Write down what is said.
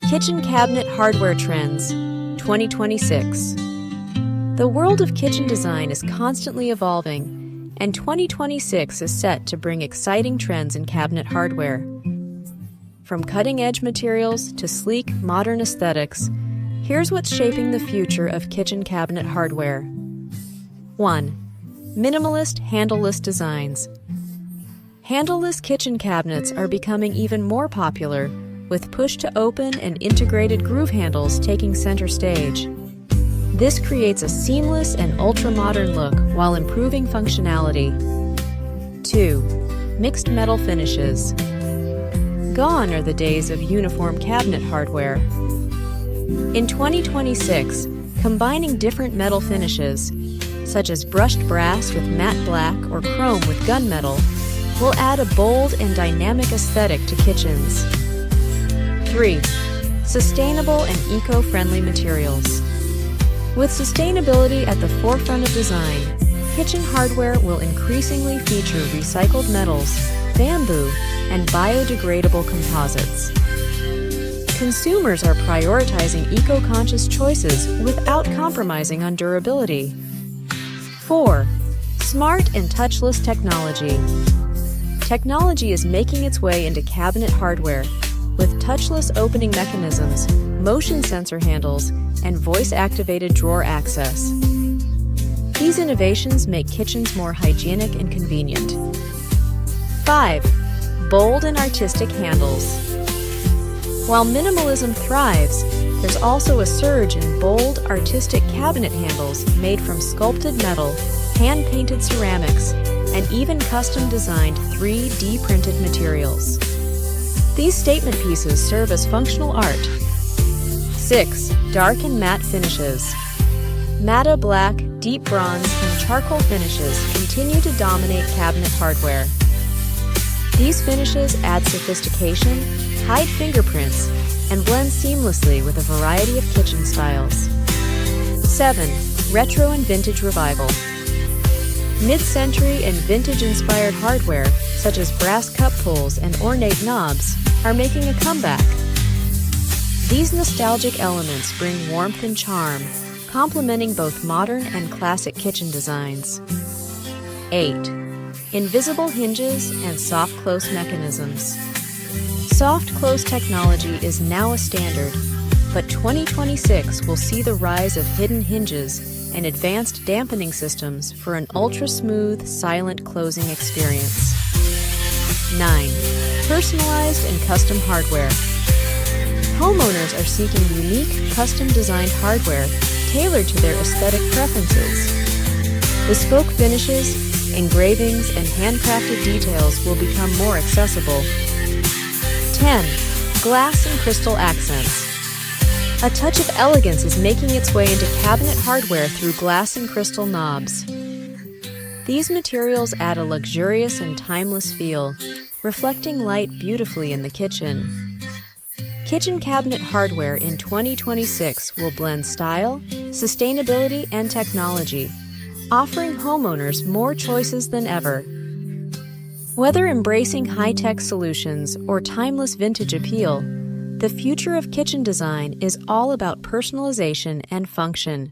Kitchen Cabinet Hardware Trends 2026. The world of kitchen design is constantly evolving, and 2026 is set to bring exciting trends in cabinet hardware. From cutting-edge materials to sleek, modern aesthetics, here's what's shaping the future of kitchen cabinet hardware. 1. Minimalist, handleless designs. Handleless kitchen cabinets are becoming even more popular, with push-to-open and integrated groove handles taking center stage. This creates a seamless and ultra-modern look while improving functionality. 2. Mixed metal finishes. Gone are the days of uniform cabinet hardware. In 2026, combining different metal finishes, such as brushed brass with matte black or chrome with gunmetal, will add a bold and dynamic aesthetic to kitchens. 3. Sustainable and eco-friendly materials. With sustainability at the forefront of design, kitchen hardware will increasingly feature recycled metals, bamboo, and biodegradable composites. Consumers are prioritizing eco-conscious choices without compromising on durability. 4. Smart and touchless technology. Technology is making its way into cabinet hardware, with touchless opening mechanisms, motion sensor handles, and voice-activated drawer access. These innovations make kitchens more hygienic and convenient. 5. Bold and artistic handles. While minimalism thrives, there's also a surge in bold, artistic cabinet handles made from sculpted metal, hand-painted ceramics, and even custom-designed 3D printed materials. These statement pieces serve as functional art. 6. Dark and matte finishes. Matte black, deep bronze, and charcoal finishes continue to dominate cabinet hardware. These finishes add sophistication, hide fingerprints, and blend seamlessly with a variety of kitchen styles. 7. Retro and vintage revival. Mid-century and vintage-inspired hardware, such as brass cup pulls and ornate knobs, are making a comeback. These nostalgic elements bring warmth and charm, complementing both modern and classic kitchen designs. 8. Invisible hinges and soft close mechanisms. Soft close technology is now a standard, but 2026 will see the rise of hidden hinges and advanced dampening systems for an ultra-smooth, silent closing experience. 9. Personalized and custom hardware. Homeowners are seeking unique, custom-designed hardware tailored to their aesthetic preferences. Bespoke finishes, engravings, and handcrafted details will become more accessible. 10. Glass and crystal accents. A touch of elegance is making its way into cabinet hardware through glass and crystal knobs. These materials add a luxurious and timeless feel, reflecting light beautifully in the kitchen. Kitchen cabinet hardware in 2026 will blend style, sustainability, and technology, offering homeowners more choices than ever. Whether embracing high-tech solutions or timeless vintage appeal, the future of kitchen design is all about personalization and function.